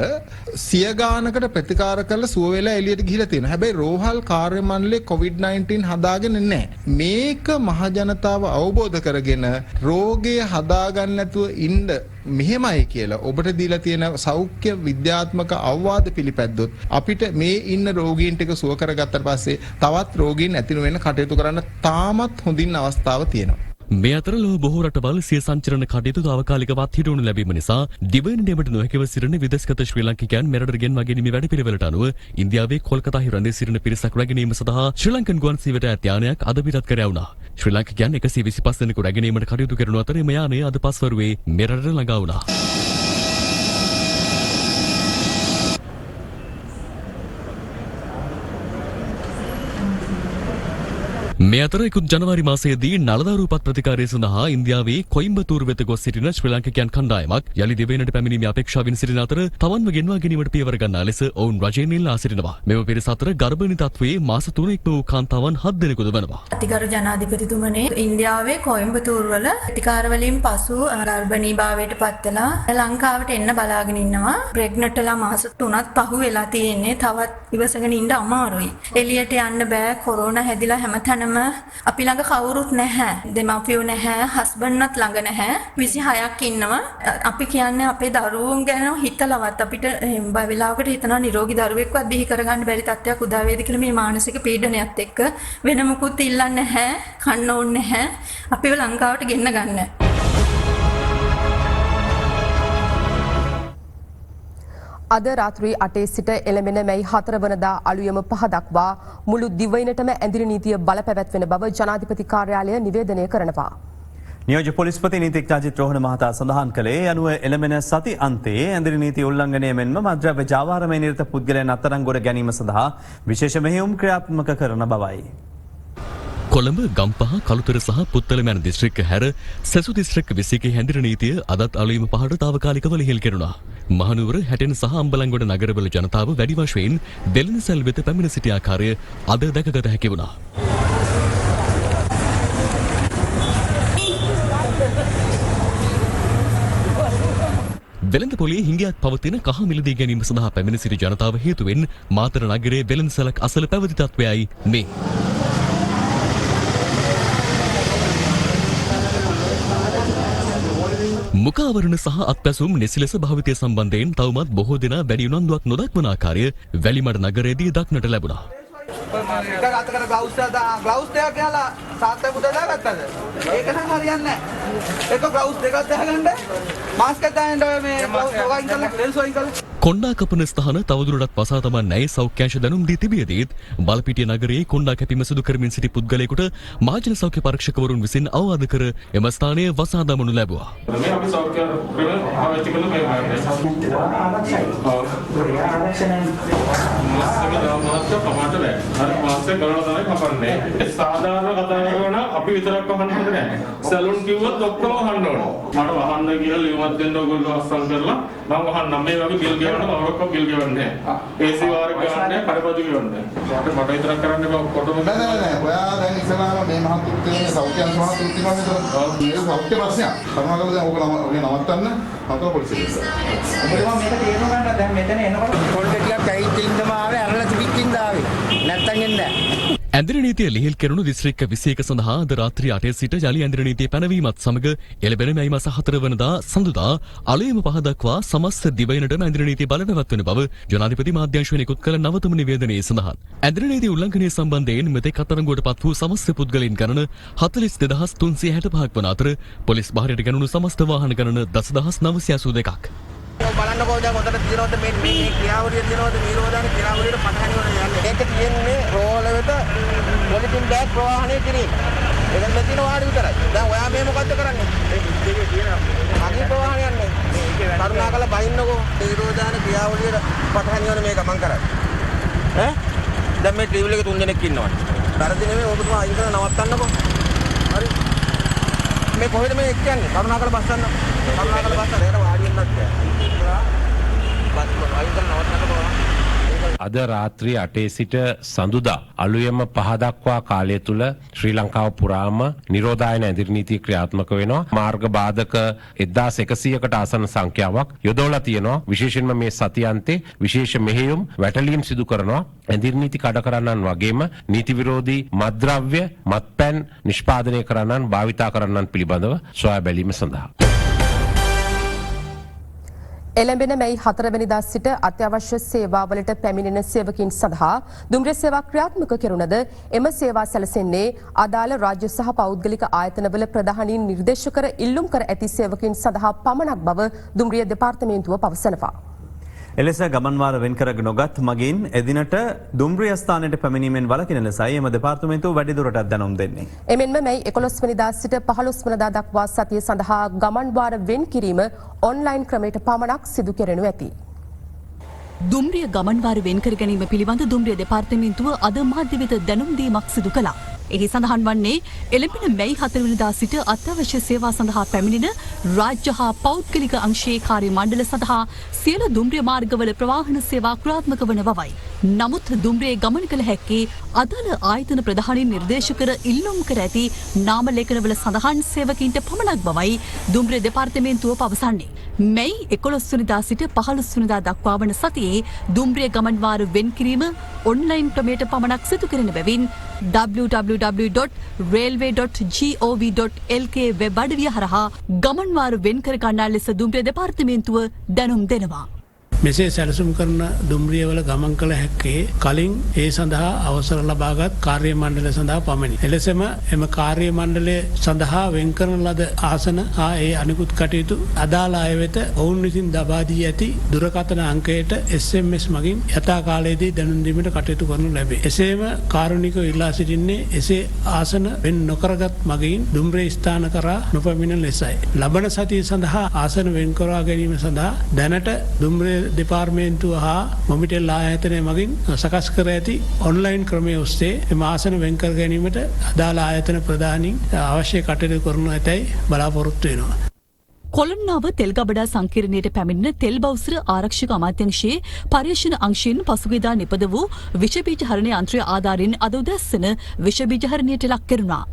Speaker 16: 100 ගානකට ප්‍රතිකාර කරලා සුව වෙලා එළියට ගිහිලා තියෙනවා. හැබැයි රෝහල් කාර්ය මණ්ඩලයේ COVID-19 හදාගෙන නැහැ. මේක මහ ජනතාව අවබෝධ කරගෙන රෝගය හදාගන්න නැතුව ඉන්න මෙහෙමයි කියලා ඔබට දීලා තියෙන සෞඛ්‍ය විද්‍යාත්මක අවවාද පිළිපැද්දොත් අපිට මේ ඉන්න රෝගීන් ටික සුව කරගත්තට පස්සේ තවත් රෝගීන් ඇති නොවෙන කටයුතු කරන්න තාමත් හොඳින් අවස්ථාව තියෙනවා.
Speaker 7: මේ අතර ලොව බොහෝ රටවල් සිය සංචරණ කටයුතු තාවකාලිකවත් හිටවනු ලැබීම නිසා දිවයිනට නොහැකිව සිටින විදේශගත ශ්‍රී ලාංකිකයන් මෙරට ගෙන්වා ගැනීමේ වැඩපිළිවෙලට අනුව ඉන්දියාවේ කොල්කතාහි රැඳී සිටින පිරිසක් රැගෙනීම සඳහා ශ්‍රී ලංකන් ගුවන් සේවයට ඇත් යානයක් අද පිටත් කර යවුණා. ශ්‍රී ලාංකිකයන් 125 දෙනෙකු රැගෙනීමට කටයුතු කරන අතර එම යානය අද පස්වරුවේ මෙරටට ළඟා වුණා. මේ අතර ඉකුත් ජනවාරි මාසයේදී නලදා රූපත් ප්‍රතිකාරය සඳහා ඉන්දියාවේ කොයිම්බතූර් වෙත ගොස් සිටින ශ්‍රී ලාංකිකයන් කණ්ඩායමක් යලි දිවයිනට පැමිණීමේ අපේක්ෂාවෙන් සිටින අතර තවන්ව ගෙන්වා ගැනීමට පියවර ගන්නා ලෙස ඔවුන් රජයෙන් ඉල්ලා සිටිනවා. මෙම පිරිස අතර ගර්භණී තත්වයේ මාස 3ක් වූ කාන්තාවන් 7 දෙනෙකුද වෙනවා.
Speaker 17: අතිගරු ජනාධිපතිතුමනි ඉන්දියාවේ කොයිම්බතූර් වල ප්‍රතිකාර වලින් පසු ගර්භණී භාවයට පත් වෙලා ලංකාවට එන්න බලාගෙන ඉන්නවා. ප්‍රෙග්නන්ට්ලා මාස 3ක් පහු වෙලා තියෙන්නේ. තවත් ඉවසගෙන ඉන්න අමාරුයි. එළියට යන්න බෑ. කොරෝනා හැදිලා හැමතැනම ඇත්තටම අපි ළඟ කවුරුත් නැහැ. දෙමාපියෝ නැහැ, හස්බන්ඩ්වත් ළඟ නැහැ. 26ක් ඉන්නවා. අපි කියන්නේ අපේ දරුවෝ ගැන හිතලවත් අපිට වෙලාවකට හිතනවා නිරෝගී දරුවෙක්වත් බිහි කරගන්න බැරි තත්ත්වයක් උදා වේද කියලා මේ මානසික පීඩනයත් එක්ක වෙන මොකුත් ඉල්ලන්නේ නැහැ, කන්න ඕනේ නැහැ. අපිව ලංකාවට ගෙන්න ගන්න.
Speaker 6: අද රාත්‍රී 8 සිට එළඹෙන මැයි 4 වනදා අලුයම 5 දක්වා මුළු දිවයිනටම ඇඳිරි නීතිය බලපැවැත්වෙන බව ජනාධිපති කාර්යාලය නිවේදනය කරනවා.
Speaker 5: නියෝජ්‍ය පොලිස්පති නීතිඥ අජිත් රෝහණ මහතා සඳහන් කළේ අනුව එළඹෙන සති අන්තයේ ඇඳිරි නීති උල්ලංඝනය මෙන්ම මද්‍රව්‍ය ජාවාරමේ නිරත පුද්ගලයන් අත්අඩංගුවට ගැනීම සඳහා විශේෂ මෙහෙයුම් ක්‍රියාත්මක කරන බවයි.
Speaker 7: කොළඹ ගම්පහ කළුතර සහ පුත්තලම යන දිස්ත්‍රික්ක හැර සෙසු දිස්ත්‍රික්ක 21 හැඳින නීතිය අදත් අලුයම පහට తాවකාලිකව ලිහිල් කෙරුණා. මහනුවර හැටෙන සහ අම්බලන්ගොඩ නගරවල ජනතාව වැඩි වශයෙන් දෙලෙනසල් වෙත පැමිණ සිටි ආකාරය අද දැකගත හැකි වුණා. වෙළඳ පොලේ හිඟයක් පවතින කහ මිලදී ගැනීම සඳහා පැමිණ සිටි ජනතාව හේතුවෙන් මාතර නගරයේ වෙළඳසැලක් අසල පැවති තත්ත්වයයි මේ. මුඛාවරණ සහ අත්පැසුම් නිසිලෙස භාවිතය සම්බන්ධයෙන් තවමත් බොහෝ දෙනා වැඩි උනන්දුවක් නොදක්වන ආකාරය වැලිමඩ නගරයේදී දක්නට ලැබුණා.
Speaker 18: එක අතකට ග්ලවුස් දෙකක් ගහලා සාත්ත පුත දාගත්තද? ඒක නම් හරියන්නේ නැහැ. එක ග්ලවුස් දෙකක් දාගන්න මාස්ක් එකක් දාන්න ඔය මේ වයින් කරලා ලෙන්ස් වයින් කරලා
Speaker 7: කොණ්ඩා කපන ස්ථාන තවදුරටත් පසා තබන්නයි සෞඛ්‍යංශ දැනුම් දී තිබියදීත් බලපිටිය නගරයේ කොණ්ඩා කැපීම සිදු කරමින් සිටි පුද්ගලයෙකුට මහජන සෞඛ්‍ය පරීක්ෂකවරුන් විසින් අවවාද කර එම ස්ථානය වසා දමනු ලැබුවා.
Speaker 19: මේ අපි සෞඛ්‍ය පාවිච්චි කළ මේ මාස්ක කරලා තමයි කපන්නේ. ඒ සාධාරණ කතා කරන අපි විතරක් අහන්න හොඳ නැහැ. සැලුන් කිව්වොත් ඔක්කොම අහන්න ඕන. මට වහන්න කියලා ලියුමක් දෙන්න ඕගොල්ලෝ අස්සම් කරලා මම වහන්නම් මේ වගේ බිල් ගෙවන්න කවුරක්වත් බිල් ගෙවන්නේ නැහැ. AC වාරයක් ගන්නෑ, කරපොදි ගෙවන්නේ. මට විතරක් කරන්න බෑ ඔක්කොටම. නෑ. ඔයා දැන් ඉස්සරහම මේ මහතුත් තියෙන සෞඛ්‍ය අංශ මහතුත් තියෙනවා නේද? මේ සෞඛ්‍ය ප්‍රශ්නයක්. කරුණාකරලා දැන් ඕක නවත්තන්න මතක පොලිසියට.
Speaker 18: ඔබට මම මේක තේරුම් ගන්න දැන් මෙතන එනකොට පොල්ට ටිකක් ඇවිත් ඉන්නම ආවේ අරලා තිබිච්චින්ද ආවේ. නැත්තම් එන්නේ නැහැ.
Speaker 7: ඇඳිරි නීතිය ලිහිල් කෙරුණු දිස්ත්‍රික්ක 21 සඳහා අද රාත්‍රී 8 සිට යලි ඇඳිරි නීතිය පැනවීමත් සමග එළඹෙන මැයි මාස 4 වනදා සඳුදා අලුයම 5 දක්වා සමස්ත දිවයිනටම ඇඳිරි නීතිය බලපැවැත්වෙන බව ජනාධිපති මාධ්‍යංශය නිකුත් කළ නවතම නිවේදනයේ සඳහන්. ඇඳිරි නීතිය උල්ලංඝනය සම්බන්ධයෙන් මෙතෙක් අත්අඩංගුවට පත් වූ සමස්ත පුද්ගලයන් ගණන 42365ක් වන අතර පොලිස් බාහිරට ගැනුණු සමස්ත වාහන ගණන 10982ක්.
Speaker 18: බලන්නකෝ දැන් උඩට තියනවද මේ ක්‍රියාවලිය තියනවද නිරෝධන ක්‍රියාවලියට පටහනි වල යන්නේ. ඒක තියෙන්නේ රෝල වෙත පොලිතින් බෑග් ප්‍රවාහනය කිරීම. ඒක මෙතින වාඩි විතරයි. දැන් ඔයා මේ මොකද්ද කරන්නේ? ඒකේ තියෙන මගේ ප්‍රවාහනයක් නේ. කරුණාකරලා බහින්නකෝ නිරෝධන ක්‍රියාවලියට පටහනි වල මේක මං කරන්නේ. දැන් මේ ටීවල් එකේ 3 දෙනෙක් ඉන්නවා. තරදි නෙමෙයි ඔබතුමා අයින් කරලා නවත්තන්නකෝ. හරි. මේ කොහෙද මේ එක්කන්නේ? කරුණාකරලා බස්සන්න. කරුණාකරලා බස්සන්න. ඒකට වාඩි වෙන්නත් බෑ.
Speaker 2: අද රාත්‍රී 8 සිට සඳුදා අලුයම 5 දක්වා කාලය තුල ශ්‍රී ලංකාව පුරාම නිරෝධායන ඇඳිරි නීතිය ක්‍රියාත්මක වෙනවා. මාර්ග බාධක 1100කට ආසන්න සංඛ්‍යාවක් යොදවලා තියෙනවා. විශේෂයෙන්ම මේ සතියන්තේ විශේෂ මෙහෙයුම් වැටලීම් සිදු කරනවා. ඇඳිරි නීති කඩ කරන්නන් වගේම නීති විරෝධී මත්ද්‍රව්‍ය මත්පැන් නිෂ්පාදනය කරන්නන් භාවිතා කරන්නන් පිළිබඳව සොයා බැලීම සඳහා
Speaker 6: එළඹෙන මැයි 4 වෙනිදා සිට අත්‍යවශ්‍ය සේවාවලට පැමිණෙන සේවකින් සඳහා දුම්රිය සේවා ක්‍රියාත්මක කෙරුණද එම සේවා සැලසෙන්නේ අදාළ රාජ්‍ය සහ පෞද්ගලික ආයතනවල ප්‍රධානීන් නිර්දේශ කර ඉල්ලුම් කර ඇති සේවකින් සඳහා පමණක් බව දුම්රිය දෙපාර්තමේන්තුව පවසනවා.
Speaker 5: එලෙස ගමන්වාර වෙන්කර නොගත් මගින් එදිනට දුම්රිය ස්ථානයට පැමිණීමෙන් වළකින ලෙසයි එම දෙපාර්තමේන්තුව වැඩිදුරටත් දැනුම් දෙන්නේ.
Speaker 6: එමෙන්ම මැයි 11 වෙනිදා සිට 15 වෙනිදා දක්වා සතිය සඳහා ගමන්වාර වෙන් කිරීම ඔන්ලයින් ක්‍රමයට පමණක් සිදු කෙරෙනු ඇති.
Speaker 20: දුම්රිය ගමන්වාර වෙන් කර ගැනීම පිළිබඳ දුම්රිය දෙපාර්තමේන්තුව අද මාධ්‍ය වෙත දැනුම් දීමක් සිදු කළා. එහි සඳහන් වන්නේ එළඹෙන මැයි 4 වෙනිදා සිට අත්‍යවශ්‍ය සේවා සඳහා පැමිණෙන රාජ්‍ය හා පෞද්ගලික අංශයේ කාර්ය මණ්ඩල සඳහා සියලු දුම්රිය මාර්ගවල ප්‍රවාහන සේවා ක්‍රියාත්මක වන බවයි. නමුත් දුම්රියේ ගමන් කළ හැක්කේ අදාළ ආයතන ප්‍රධානීන් නිර්දේශ කර ඉල්ලුම් කර ඇති නාම ලේඛනවල සඳහන් සේවකීන්ට පමණක් බවයි දුම්රිය දෙපාර්තමේන්තුව පවසන්නේ. මැයි 11 වෙනිදා සිට 15 වෙනිදා දක්වා වන සතියේ දුම්රිය ගමන්වාර වෙන් කිරීම ඔන්ලයින් ක්‍රමයට පමණක් සිදු කෙරෙන බැවින් www.railway.gov.lk වෙබ් අඩවිය හරහා ගමන්වාර වෙන් කර ගන්නා ලෙස දුම්රිය දෙපාර්තමේන්තුව දැනුම් දෙනවා.
Speaker 21: මෙසේ සැලසුම් කරන දුම්රියවල ගමන් කළ හැක්කේ කලින් ඒ සඳහා අවසර ලබාගත් කාර්ය මණ්ඩල සඳහා පමණි. එලෙසම එම කාර්ය මණ්ඩලය සඳහා වෙන් කරන ලද ආසන හා ඒ අනිකුත් කටයුතු අදාළ අය වෙත ඔවුන් විසින් ලබා දී ඇති දුරකථන අංකයට SMS මගින් යථා කාලයේදී දැනුම් දීමට කටයුතු කරනු ලැබේ. එසේම කාරුණිකව ඉල්ලා සිටින්නේ එසේ ආසන වෙන් නොකරගත් මගින් දුම්රිය ස්ථාන කරා නොපැමිණෙන ලෙසයි. ලබන සතිය සඳහා ආසන වෙන් කරවා ගැනීම සඳහා දැනට දුම්රිය දෙපාර්තමේන්තුව හා මොමිටෙල් ආයතනය මගින් සකස් කර ඇති ඔන්ලයින් ක්‍රමය ඔස්සේ එම ආසන වෙන් කර ගැනීමට අදාළ ආයතන ප්‍රධානීන් අවශ්‍ය කටයුතු කරනු ඇතැයි බලාපොරොත්තු වෙනවා.
Speaker 20: කොළොන්නාව තෙල්ගබඩා සංකීර්ණයට පැමිණෙන තෙල් බවුසර ආරක්ෂක අමාත්‍යංශයේ පර්යේෂණ අංශයෙන් පසුගියදා නිපද වූ විෂ බීජ හරණ යන්ත්‍රය ආධාරයෙන් අද උදැස්සන විෂ බීජ හරණයට ලක් කෙරුණා.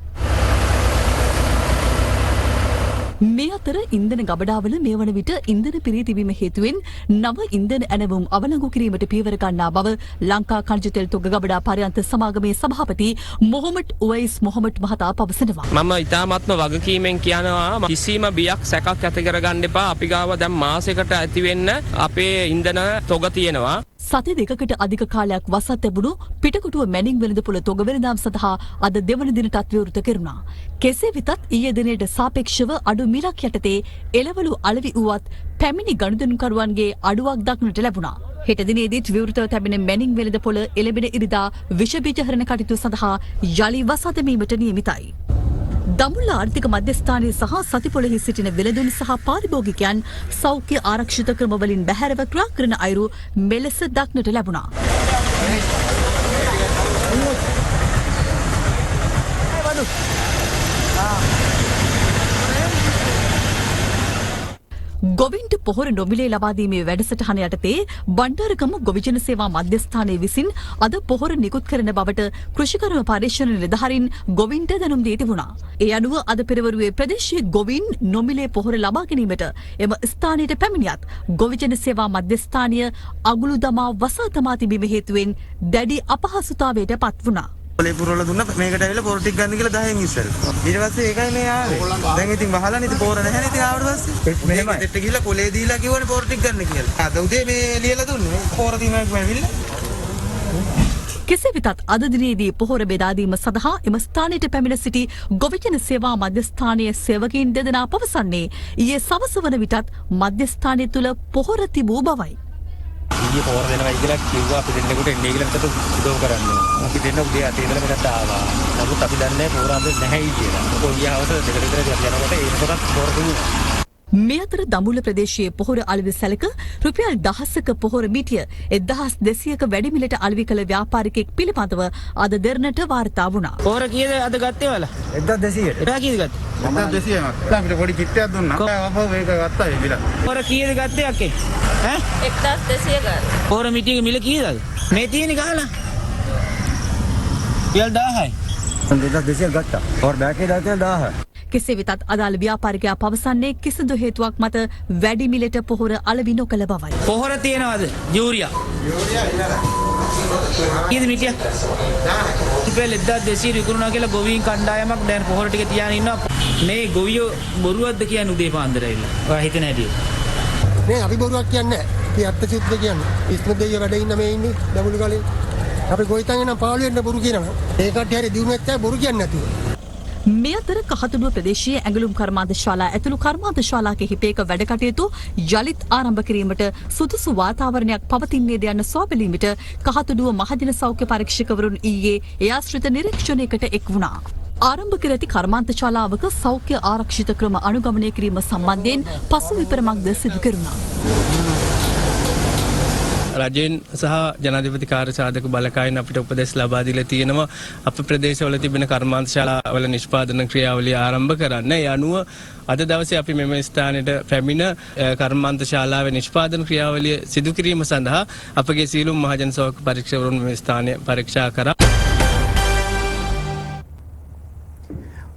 Speaker 20: මේ අතර ඉන්ධන ගබඩාවල මේ වන විට ඉන්ධන පිරී තිබීම හේතුවෙන් නව ඉන්ධන ඇනවුම් අවලංගු කිරීමට පියවර ගන්නා බව ලංකා කනිජ තෙල් තොග ගබඩා පර්යන්ත සමාගමේ සභාපති මොහොමඩ් උවයිස් මොහොමඩ් මහතා පවසනවා.
Speaker 22: මම ඉතාමත්ම වගකීමෙන් කියනවා කිසිම බියක් සැකක් ඇති කරගන්න එපා. අපි ගාව දැන් මාසයකට ඇති වෙන්න අපේ ඉන්ධන තොග තියෙනවා.
Speaker 20: සති දෙකකට අධික කාලයක් වසත් ලැබුණු පිටකොටුව මැනින් වෙළඳපොළ තොග වෙළඳාම් සඳහා අද දෙවන දිනටත් විවෘත කෙරුණා. කෙසේ වෙතත් ඊයේ දිනේට සාපේක්ෂව අඩු මිලක් යටතේ එළවලු අලෙවි වුවත් පැමිණි ගනුදෙනුකරුවන්ගේ අඩුවක් දක්නට ලැබුණා. හෙට දිනේදීත් විවෘතව තැබෙන මැනින් වෙළඳපොළ එළඹෙන ඉරිදා විෂ බීජ හරණ කටයුතු සඳහා යලි වසා දැමීමට නියමිතයි. දඹුල්ල ආර්ථික මධ්‍යස්ථානයේ සහ සතිපොළෙහි සිටින වෙළඳුන් සහ පාරිභෝගිකයන් සෞඛ්‍ය ආරක්ෂිත ක්‍රමවලින් බැහැරව ක්‍රියා කරන අයුරු මෙලෙස දක්නට ලැබුණා. ගොවින්ට පොහොර නොමිලේ ලබා දීමේ වැඩසටහන යටතේ බණ්ඩාරගම ගොවිජන සේවා මධ්‍යස්ථානයේ විසින් අද පොහොර නිකුත් කරන බවට කෘෂිකර්ම පරීක්ෂණ නිලධාරීන් ගොවින්ට දැනුම් දී තිබුණා. ඒ අනුව අද පෙරවරුවේ ප්‍රදේශීය ගොවින් නොමිලේ පොහොර ලබා ගැනීමට එම ස්ථානයට පැමිණියත් ගොවිජන සේවා මධ්‍යස්ථානය අගුළු දමා වසා තමා තිබීම හේතුවෙන් දැඩි අපහසුතාවයට පත් වුණා.
Speaker 23: පොලේ පුරවල දුන්න මේකට ඇවිල්ලා පොර ටික ගන්න කියලා 10න් ඉස්සර. ඊට පස්සේ ඒකයි මේ ආවේ. දැන් ඉතින් වහලා ඉතින් පොර නැහැ ඉතින් ආවට පස්සේ. මෙහෙමයි. දෙට්ට ගිහලා පොලේ දීලා කිව්වනේ පොර ටික ගන්න කියලා. අද උදේ මේ ලියලා දුන්නේ. පොර දීමක් ඇවිල්ලා.
Speaker 20: කෙසේ වෙතත් අද දිනේදී පොහොර බෙදා දීම සඳහා එම ස්ථානයට පැමිණ සිටි ගොවිජන සේවා මධ්‍යස්ථානයේ සේවකයින් දෙදෙනා පවසන්නේ ඊයේ සවස වන විටත් මධ්‍යස්ථානය තුල පොහොර තිබූ බවයි.
Speaker 24: ඊයේ පොර දෙනවා කියලා කිව්වා අපි දෙන්නෙකුට එන්නේ කියලා හිතට උදව් කරන්න. අපි දෙන්න උදේ 8 ඉඳලා මෙතනට ආවා. නමුත් අපි දන්නේ පොර අද නැහැ කියලා. කොහොම ගියාවද දෙකට විතර යනකොට ඒකටත් පොර දුන්නා.
Speaker 20: මේ අතර දඹුල්ල ප්‍රදේශයේ පොහොර අලෙවි සැලක රුපියල් 1000ක පොහොර මිටිය 1200ක වැඩි මිලට අලෙවි කළ ව්‍යාපාරිකයෙක් පිළිබඳව අද දෙරණට වාර්තා වුණා.
Speaker 24: පොර කීයද අද ගත්තේ වල? 1200ට. එදා කීයද ගත්තේ? 1200ක්. අපිට පොඩි කිට්ටයක් දුන්නා. අපෝ මේක ගත්තා විලා. පොර කීයද ගත්තේ අක්කේ? ඈ? 1200 ගත්තා. පොර මිටියක මිල කීයද? මේ තියෙන ගාලා. රුපියල් 1000යි. 1200 ගත්තා. පොර බෑකේ දාතේ 1000.
Speaker 20: කෙසේ වෙතත් අදාළ ව්‍යාපාරිකයා පවසන්නේ කිසිදු හේතුවක් මත වැඩි මිලට පොහොර අලෙවි නොකළ බවයි.
Speaker 24: පොහොර තියෙනවද? යූරියා. කීයද මිටිය? රුපියල් 1200 විකුණනවා කියලා ගොවීන් කණ්ඩායමක් දැන් පොහොර ටික තියාගෙන ඉන්නවා. මේ ගොවියෝ බොරුවක්ද කියන්නේ උදේ පාන්දර ඇවිල්ලා. ඔයා හිතන හැටි.
Speaker 25: නේ අපි බොරුවක් කියන්නේ නැහැ. අපි අත්‍ය සුද්ධ කියන්නේ. ඉස්ම දෙයිය වැඩ ඉන්න මේ ඉන්නේ දඹුලු ගලේ. අපි ගොවිතන් එන පාළු වෙන්න බොරු කියනවා. ඒකට හරි දිනුනෙත් නැහැ බොරු කියන්නේ නැතුව.
Speaker 20: මේ අතර කහතුඩුව ප්‍රදේශයේ ඇඟලුම් කර්මාන්ත ශාලා ඇතුළු කර්මාන්ත ශාලා කිහිපයක වැඩ කටයුතු යළිත් ආරම්භ කිරීමට සුදුසු වාතාවරණයක් පවතින්නේද යන්න සොයාබැලීමට කහතුඩුව මහජන සෞඛ්‍ය පරීක්ෂකවරුන් ඊයේ ඒ ආශ්‍රිත නිරීක්ෂණයකට එක් වුණා. ආරම්භ කර ඇති කර්මාන්ත ශාලාවක සෞඛ්‍ය ආරක්ෂිත ක්‍රම අනුගමනය කිරීම සම්බන්ධයෙන් පසු විපරමක්ද සිදු කෙරුණා.
Speaker 22: රජයෙන් සහ ජනාධිපති කාර්ය සාධක බලකායෙන් අපිට උපදෙස් ලබා දීලා තියෙනවා අප ප්‍රදේශවල තිබෙන කර්මාන්ත ශාලාවල නිෂ්පාදන ක්‍රියාවලිය ආරම්භ කරන්න. ඒ අනුව අද දවසේ අපි මෙම ස්ථානයට පැමිණ කර්මාන්ත ශාලාවේ නිෂ්පාදන ක්‍රියාවලිය සිදු කිරීම සඳහා අපගේ සියලුම මහජන සෞඛ්‍ය පරීක්ෂකවරුන් මේ ස්ථානය පරීක්ෂා කරා.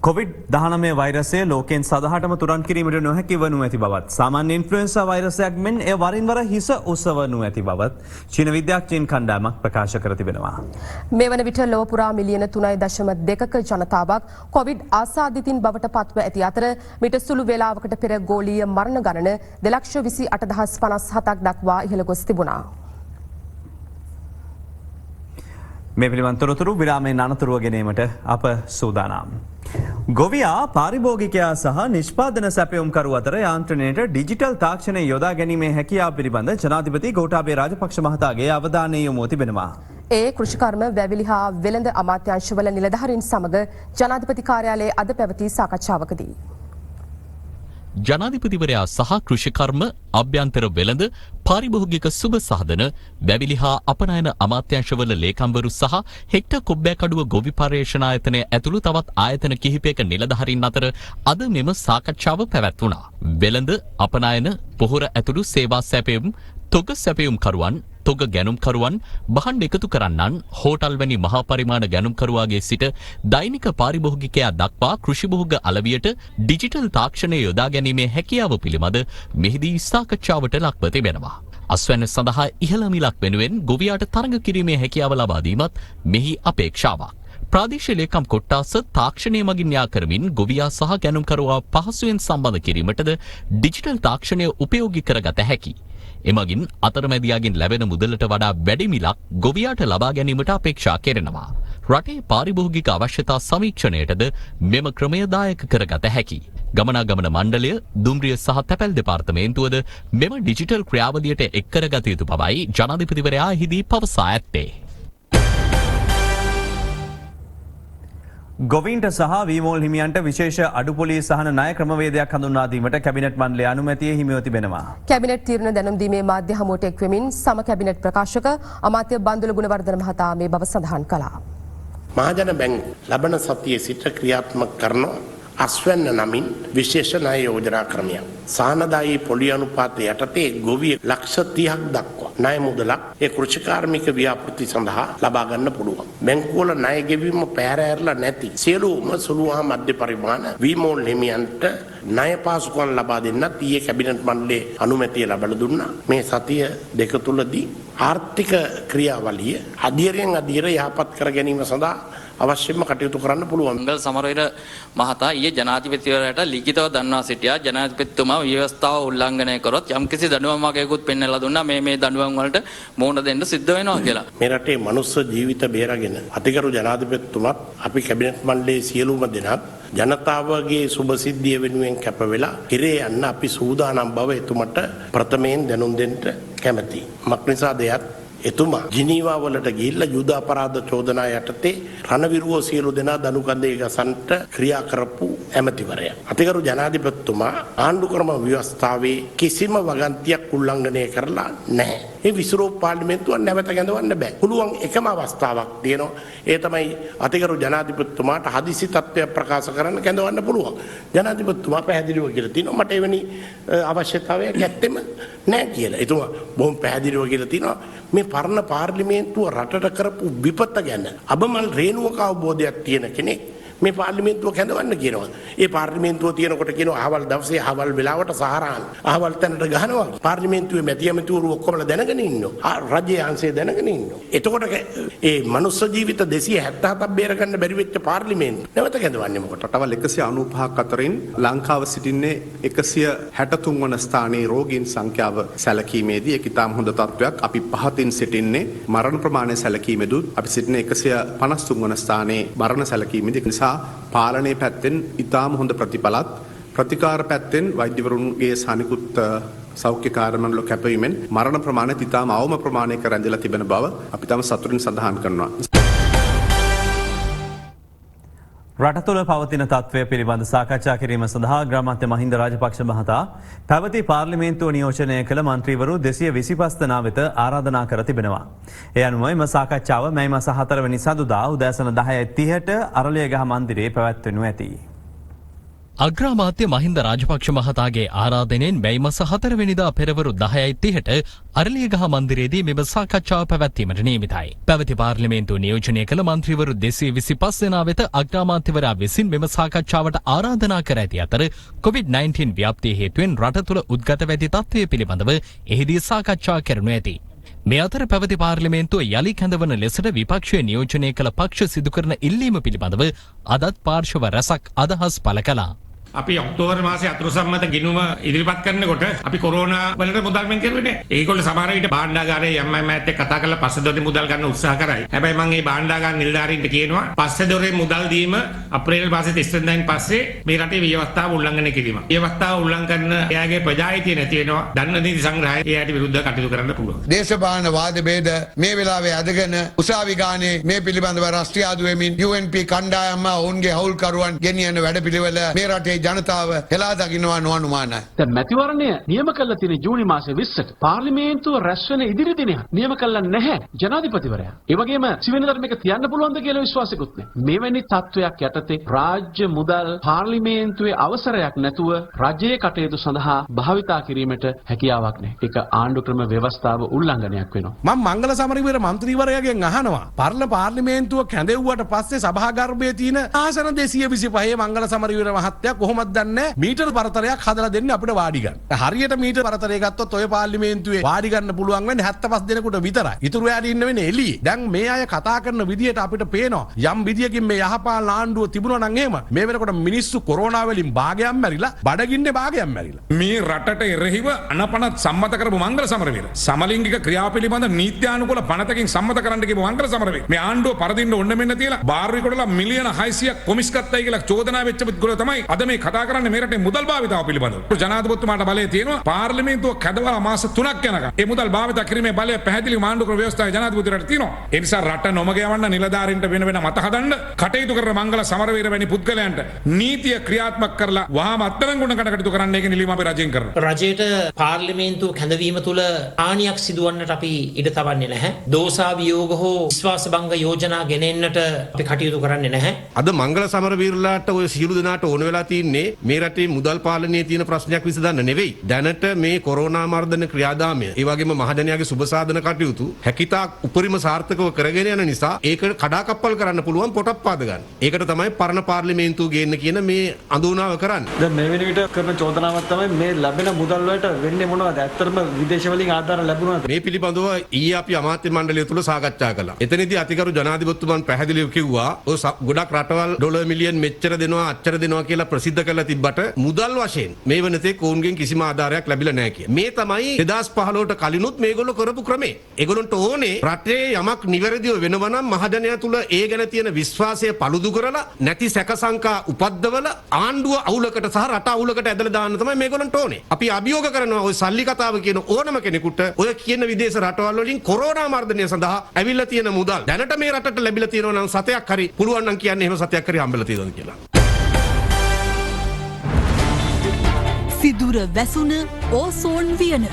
Speaker 5: COVID-19 වෛරසය ලෝකෙන් සදහටම තුරන් කිරීමට නොහැකි වනු ඇති බවත් සාමාන්‍ය ඉන්ෆ්ලුවෙන්සා වෛරසයක් මෙන් එය වරින් වර හිස ඔසවනු ඇති බවත් චීන විද්‍යාඥයින් කණ්ඩායමක් ප්‍රකාශ කර තිබෙනවා.
Speaker 6: මේ වන විට ලොව පුරා මිලියන 3.2ක ජනතාවක් කොවිඩ් ආසාදිතින් බවට පත්ව ඇති අතර මිට සුළු වේලාවකට පෙර ගෝලීය මරණ ගණන 2,28,057ක් දක්වා ඉහළ ගොස් තිබුණා.
Speaker 5: මේ පිළිබඳ තොරතුරු විරාමයෙන් අනතුරුව ගෙනීමට අප සූදානම්. ගොවියා පාරිභෝගිකයා සහ නිෂ්පාදන සැපයුම්කරු අතර යාන්ත්‍රණයට ඩිජිටල් තාක්ෂණය යොදා ගැනීමේ හැකියාව පිළිබඳ ජනාධිපති ගෝඨාභය රාජපක්ෂ මහතාගේ අවධානය යොමු තිබෙනවා.
Speaker 6: ඒ කෘෂිකර්ම වැවිලි හා වෙළඳ අමාත්‍යාංශවල නිලධාරීන් සමග ජනාධිපති කාර්යාලයේ අද පැවති සාකච්ඡාවකදී
Speaker 7: ජනාධිපතිවරයා සහ කෘෂිකර්ම අභ්‍යන්තර වෙළඳ පාරිභෝගික සුබ සාධන වැවිලි හා අපනයන අමාත්‍යාංශවල ලේකම්වරු සහ හෙක්ටර් කොබ්බෑකඩුව ගොවි පර්යේෂණ ආයතනය ඇතුළු තවත් ආයතන කිහිපයක නිලධාරීන් අතර අද මෙම සාකච්ඡාව පැවැත්වුණා. වෙළඳ අපනයන පොහොර ඇතුළු සේවා සැපයුම් තොග සැපයුම්කරුවන් තොග ගැනුම්කරුවන් බහණ්ඩ එකතු කරන්නන් හෝටල් වැනි මහා පරිමාණ ගැනුම්කරුවාගේ සිට දෛනික පාරිභෝගිකයා දක්වා කෘෂිභෝග අලවියට ඩිජිටල් තාක්ෂණය යොදා ගැනීමේ හැකියාව පිළිබඳ මෙහිදී සාකච්ඡාවට ලක්ව තිබෙනවා. අස්වැන්න සඳහා ඉහළ මිලක් වෙනුවෙන් ගොවියාට තරඟ කිරීමේ හැකියාව ලබා දීමත් මෙහි අපේක්ෂාවක්. ප්‍රාදේශීය ලේකම් කොට්ටාස තාක්ෂණය මගින් යා කරමින් ගොවියා සහ ගැනුම්කරුවා පහසුවෙන් සම්බන්ධ කිරීමටද ඩිජිටල් තාක්ෂණය උපයෝගී කරගත හැකියි. එමගින් අතරමැදියාගෙන් ලැබෙන මුදලට වඩා වැඩි මිලක් ගොවියාට ලබා ගැනීමට අපේක්ෂා කෙරෙනවා. රටේ පාරිභෝගික අවශ්‍යතා සමීක්ෂණයටද මෙම ක්‍රමය දායක කරගත හැකියි. ගමනාගමන මණ්ඩලය, දුම්රිය සහ තැපැල් දෙපාර්තමේන්තුවද මෙම ඩිජිටල් ක්‍රියාවලියට එක් කරගත යුතු බවයි ජනාධිපතිවරයා එහිදී පවසා ඇත්තේ.
Speaker 5: ගොවීන්ට සහ වීමෝල් හිමියන්ට විශේෂ අඩුපොලි සහන ණය ක්‍රමවේදයක් හඳුන්වා දීමට කැබිනට් මණ්ඩලයේ අනුමැතිය හිමිව තිබෙනවා.
Speaker 6: කැබිනට් තීරණ දැනුම් දීමේ මාධ්‍ය හමුවට එක්වෙමින් සම කැබිනට් ප්‍රකාශක අමාත්‍ය බන්දුල ගුණවර්ධන මහතා මේ බව සඳහන් කළා.
Speaker 1: මහජන බැංකුව ලබන සතියේ සිට ක්‍රියාත්මක කරන අස්වැන්න නමින් විශේෂ ණය යෝජනා ක්‍රමයක්. සානදායී පොලි අනුපාත යටතේ ගොවිය ලක්ෂ 30ක් දක්වා ණය මුදලක් ඒ කෘෂිකාර්මික ව්‍යාපෘති සඳහා ලබා ගන්න පුළුවන්. බැංකුවල ණය ගෙවීම පැහැරහැරලා නැති සියලුම සුළු හා මධ්‍ය පරිමාණ වීමෝල් හිමියන්ට ණය පාසුකම් ලබා දෙන්නත් ඊයේ කැබිනට් මණ්ඩලයේ අනුමැතිය ලබා දුන්නා. මේ සතිය දෙක තුලදී ආර්ථික ක්‍රියාවලිය අධීරයෙන් අධීර යහපත් කර ගැනීම සඳහා අවශ්‍යම කටයුතු කරන්න පුළුවන්.
Speaker 4: මංගල් සමරවීර මහතා ඊයේ ජනාධිපතිවරයාට ලිඛිතව දන්වා සිටියා. ජනාධිපතිතුමා ව්‍යවස්ථාව උල්ලංඝනය කරොත් යම්කිසි දඬුවම් වගේකුත් පෙන්වලා දුන්නා. මේ දඬුවම් වලට මුහුණ දෙන්න සිද්ධ වෙනවා කියලා.
Speaker 1: මේ රටේ මනුස්ස ජීවිත බේරගෙන අතිගරු ජනාධිපතිතුමත් අපි කැබිනට් මණ්ඩලයේ සියලුම දෙනාත් ජනතාවගේ සුබසිද්ධිය වෙනුවෙන් කැප වෙලා ඉරේ යන්න අපි සූදානම් බව එතුමට ප්‍රථමයෙන් දැනුම් දෙන්න කැමැතියි. මක්නිසාද එතුමා ජිනීවා වලට ගිහිල්ලා යුද අපරාධ චෝදනා යටතේ රණවිරුවෝ සියලු දෙනා දනුකන්දේ ගසන්ට ක්‍රියා කරපු ඇමතිවරයා. අතිගරු ජනාධිපතිතුමා ආණ්ඩුක්‍රම ව්‍යවස්ථාවේ කිසිම වගන්තියක් උල්ලංඝනය කරලා නැහැ. ඒ විසිරෝ පාර්ලිමේන්තුව නැවත ගැඳවන්න බෑ. පුළුවන් එකම අවස්ථාවක් තියෙනවා. ඒ තමයි අතිගරු ජනාධිපතිතුමාට හදිසි තත්ත්වයක් ප්‍රකාශ කරන්න ගැඳවන්න පුළුවන්. ජනාධිපතිතුමා පැහැදිලිව කියලා තිනවා මට එවැනි අවශ්‍යතාවයක් ඇත්තෙම නැහැ කියලා. එතුමා බොහොම පැහැදිලිව කියලා තිනවා මේ පරණ පාර්ලිමේන්තුව රටට කරපු විපත ගැන අබමල් රේණුවක අවබෝධයක් තියෙන කෙනෙක් මේ පාර්ලිමේන්තුව කැඳවන්න කියනවා. ඒ පාර්ලිමේන්තුව තියෙනකොට කියනවා අහවල් දවසේ අහවල් වෙලාවට සහරාන් අහවල් තැනට ගහනවා. පාර්ලිමේන්තුවේ මැති ඇමතිවරු ඔක්කොම දැනගෙන ඉන්නවා. රජයේ අංශය දැනගෙන ඉන්නවා. එතකොට ඒ මනුස්ස ජීවිත 277ක් බේර ගන්න බැරි වෙච්ච පාර්ලිමේන්තුව නැවත කැඳවන්නේ මොකටද?
Speaker 9: රටවල් 195ක් අතරින් ලංකාව සිටින්නේ 163 වන ස්ථානයේ රෝගීන් සංඛ්‍යාව සැලකීමේදී ඒක ඉතාම හොඳ තත්ත්වයක්. අපි පහතින් සිටින්නේ මරණ ප්‍රමාණය සැලකීමේදී අපි සිටින්නේ 153 වන ස්ථානයේ මරණ සැලකීමේදී. නිසා පාලනයේ පැත්තෙන් ඉතාම හොඳ ප්‍රතිඵලත් ප්‍රතිකාර පැත්තෙන් වෛද්‍යවරුන්ගේ සානිකුත් සෞඛ්‍ය කාර්යමණ්ඩල කැපවීමෙන් මරණ ප්‍රමාණය ඉතාම අවම ප්‍රමාණයක රැඳිලා තිබෙන බව අපි තම සතුටින් සඳහන් කරනවා.
Speaker 5: රට තුළ පවතින තත්ත්වය පිළිබඳ සාකච්ඡා කිරීම සඳහා ග්‍රාමාත්‍ය මහින්ද රාජපක්ෂ මහතා පැවති පාර්ලිමේන්තුව නියෝජනය කළ මන්ත්‍රීවරු 225 දෙනා වෙත ආරාධනා කර තිබෙනවා. ඒ අනුව එම සාකච්ඡාව මැයි මාස 4 වෙනි සඳුදා උදෑසන 10:30ට අරලියගහ මන්දිරයේ පැවැත්වෙනු ඇති.
Speaker 7: අග්‍රාමාත්‍ය මහින්ද රාජපක්ෂ මහතාගේ ආරාධනයෙන් මැයි මස 4 වෙනිදා පෙරවරු 10:30ට අරලියගහ මන්දිරයේදී මෙම සාකච්ඡාව පැවැත්වීමට නියමිතයි. පැවති පාර්ලිමේන්තුව නියෝජනය කළ මන්ත්‍රීවරු 225 දෙනා වෙත අග්‍රාමාත්‍යවරයා විසින් මෙම සාකච්ඡාවට ආරාධනා කර ඇති අතර COVID-19 ව්‍යාප්තිය හේතුවෙන් රට තුළ උද්ගත වෙති තත්ත්වය පිළිබඳව එහිදී සාකච්ඡා කරනු ඇති. මේ අතර පැවති පාර්ලිමේන්තුව යලි කැඳවන ලෙසට විපක්ෂය නියෝජනය කළ පක්ෂ සිදු කරන ඉල්ලීම පිළිබඳව අදත් පාර්ශව රැසක් අදහස් පළ කළා.
Speaker 3: අපි ඔක්තෝබර් මාසේ අතුරු සම්මත ගිණුම ඉදිරිපත් කරනකොට අපි කොරෝනා වලට මුදල් වෙන් කරුවේ නැහැ. ඒගොල්ලෝ සමහර විට භාණ්ඩාගාරයේ යම්මත් එක්ක කතා කරලා පස්සේ දොරේ මුදල් ගන්න උත්සාහ කරයි. හැබැයි මම මේ භාණ්ඩාගාර නිලධාරීන්ට කියනවා පස්සේ දොරේ මුදල් දීම අප්‍රේල් මාසේ 30 වෙනිදායින් පස්සේ මේ රටේ ව්‍යවස්ථාව උල්ලංඝනය කිරීම. ව්‍යවස්ථාව උල්ලංඝන කරන එයාගේ ප්‍රජාහිතය නැති වෙනවා. දන්න නීති සංග්‍රහය එයාට විරුද්ධව කටයුතු කරන්න පුළුවන්.
Speaker 10: දේශපාලන වාද භේද මේ වෙලාවේ අදගෙන උසාවි ගානේ මේ පිළිබඳව රාෂ්ට්‍රීය ආදුවේමින් UNP කණ්ඩායම ඔවුන්ගේ හවුල්කරුවන් ගෙනියන වැඩපිළිවෙල මේ රටේ ජනතාව දකින්නවා නොඅනුමානයි.
Speaker 11: දැන් මැතිවරණය නියම කළා තියෙන ජූනි මාසේ 20ට. පාර්ලිමේන්තුව රැස් වෙන ඉදිරි දිනයක් නියම කළා නැහැ ජනාධිපතිවරයා. ඒ වගේම සිවිනදර මේක තියන්න පුළුවන්ද කියලා විශ්වාසෙකුත් නැහැ. මෙවැනි තත්වයක් යටතේ රාජ්‍ය මුදල් පාර්ලිමේන්තුවේ අවසරයක් නැතුව රජයේ කටයුතු සඳහා භාවිතා කිරීමට හැකියාවක් නැහැ. ඒක ආණ්ඩු ක්‍රම ව්‍යවස්ථාව උල්ලංඝනයක් වෙනවා.
Speaker 3: මම මංගල සමරවීර මන්ත්‍රීවරයාගෙන් අහනවා පාර්ලිමේන්තුව කැඳෙව්වට පස්සේ සභාගර්භයේ තියෙන ආසන 225 මංගල සමරවීර මහත්තයා කොහොමද දන්නේ මීටර් පරතරයක් හදලා දෙන්න අපිට වාඩි ගන්න. හරියට මීටර් පරතරය ගත්තොත් ඔය පාර්ලිමේන්තුවේ වාඩි ගන්න පුළුවන් වෙන්නේ 75 දෙනෙකුට විතරයි. ඉතුරු යාට ඉන්න වෙන්නේ එළියේ. දැන් මේ අය කතා කරන විදියට අපිට පේනවා යම් විදියකින් මේ යහපාලන ආණ්ඩුව තිබුණා නම් එහෙම මේ වෙනකොට මිනිස්සු කොරෝනා වලින් භාගයක් මැරිලා බඩගින්නේ භාගයක් මැරිලා.
Speaker 12: මේ රටට එරෙහිව අනපනත් සම්මත කරපු මංගල සමරවීර සමලිංගික ක්‍රියා පිළිබඳ නීත්‍යානුකූල පනතකින් සම්මත කරන්න කියපු මංගල සමරවීර මේ ආණ්ඩුව පරදින්න ඕන මෙන්න තියලා බාර්වි කොටලා මිලියන 600ක් කොමිස් ගත්තයි කියලා චෝදනා වෙච්ච පුද්ගලයා තමයි අද මේ කතා කරන්නේ මේ රටේ මුදල් භාවිතාව පිළිබඳව. ජනාධිපතිතුමාට බලය තියෙනවා පාර්ලිමේන්තුව කැදවලා මාස 3ක් යනකම් ඒ මුදල් භාවිතා කිරීමේ බලය පැහැදිලිව ආණ්ඩු ක්‍රම ව්‍යවස්ථාවේ ජනාධිපතිවරයාට තියෙනවා. ඒ නිසා රට නොමග යවන්න නිලධාරීන්ට වෙන මත හදන්න කටයුතු කරන මංගල සමරවීර වැනි පුද්ගලයන්ට නීතිය ක්‍රියාත්මක කරලා වහාම අත්අඩංගුවට කටයුතු කරන්න ඒක නිලීම අපි රජයෙන් කරනවා.
Speaker 13: රජයට පාර්ලිමේන්තුව කැඳවීම තුළ හානියක් සිදුවන්නට අපි ඉඩ තබන්නේ නැහැ. දෝසා වියෝග හෝ විශ්වාස භංග යෝජනා ගෙනෙන්නට අපි කටයුතු කරන්නේ නැහැ.
Speaker 1: අද මංගල සමරවීරලාට ඔය සියලු දෙනාට ඕන වෙලා තියෙන්නේ මේ රටේ මුදල් පාලනයේ තියෙන ප්‍රශ්නයක් විසඳන්න නෙවෙයි. දැනට මේ කොරෝනා මර්ධන ක්‍රියාදාමය ඒ වගේම මහජනයාගේ සුබ සාධන කටයුතු හැකියතාක් උපරිම සාර්ථකව කරගෙන යන නිසා ඒක කඩාකප්පල් කරන්න පුළුවන් පොටක් පාද ගන්න. ඒකට තමයි පරණ පාර්ලිමේන්තුව ගේන්න කියන මේ අඳුනාව කරන්නේ.
Speaker 26: දැන් මේ වෙන විට කරන චෝදනාවක් තමයි මේ ලැබෙන මුදල් වලට වෙන්නේ මොනවද? ඇත්තටම විදේශ වලින් ආධාර ලැබුණාද?
Speaker 1: මේ පිළිබඳව ඊයේ අපි අමාත්‍ය මණ්ඩලය තුල සාකච්ඡා කළා. එතනදී අතිගරු ජනාධිපතිතුමන් පැහැදිලිව කිව්වා ඔය ගොඩක් රටවල් ඩොලර් මිලියන් මෙච්චර දෙනවා අච්චර දෙනවා කියලා ප්‍රසිද්ධ කරලා තිබ්බට මුදල් වශයෙන් මේ වනතේ කවුන්ගෙන් කිසිම ආධාරයක් ලැබිලා නැහැ කිය. මේ තමයි 2015ට කලිනුත් මේගොල්ලෝ කරපු ක්‍රමේ. ඒගොල්ලන්ට ඕනේ රටේ යමක් නිවැරදිව වෙනවා නම් මහජනයා තුල ඒ ගැන තියෙන විශ්වාසය පළුදු කරලා නැති සැක සංකා උපද්දවලා ආණ්ඩුව අවුලකට සහ රට අවුලකට ඇදලා දාන්න තමයි මේගොල්ලන්ට ඕනේ. අපි අභියෝග කරනවා ඔය සල්ලි කතාව කියන ඕනම කෙනෙකුට ඔය කියන විදේශ රටවල් වලින් කොරෝනා මර්ධනය සඳහා ඇවිල්ලා තියෙන මුදල් දැනට මේ රටට ලැබිලා තියෙනවා නම් සතයක් හරි පුළුවන් නම් කියන්නේ එහෙම සතයක් හරි හම්බෙලා තියෙනවද කියලා.
Speaker 20: සිදුර වැසුන ඕසෝන් වියන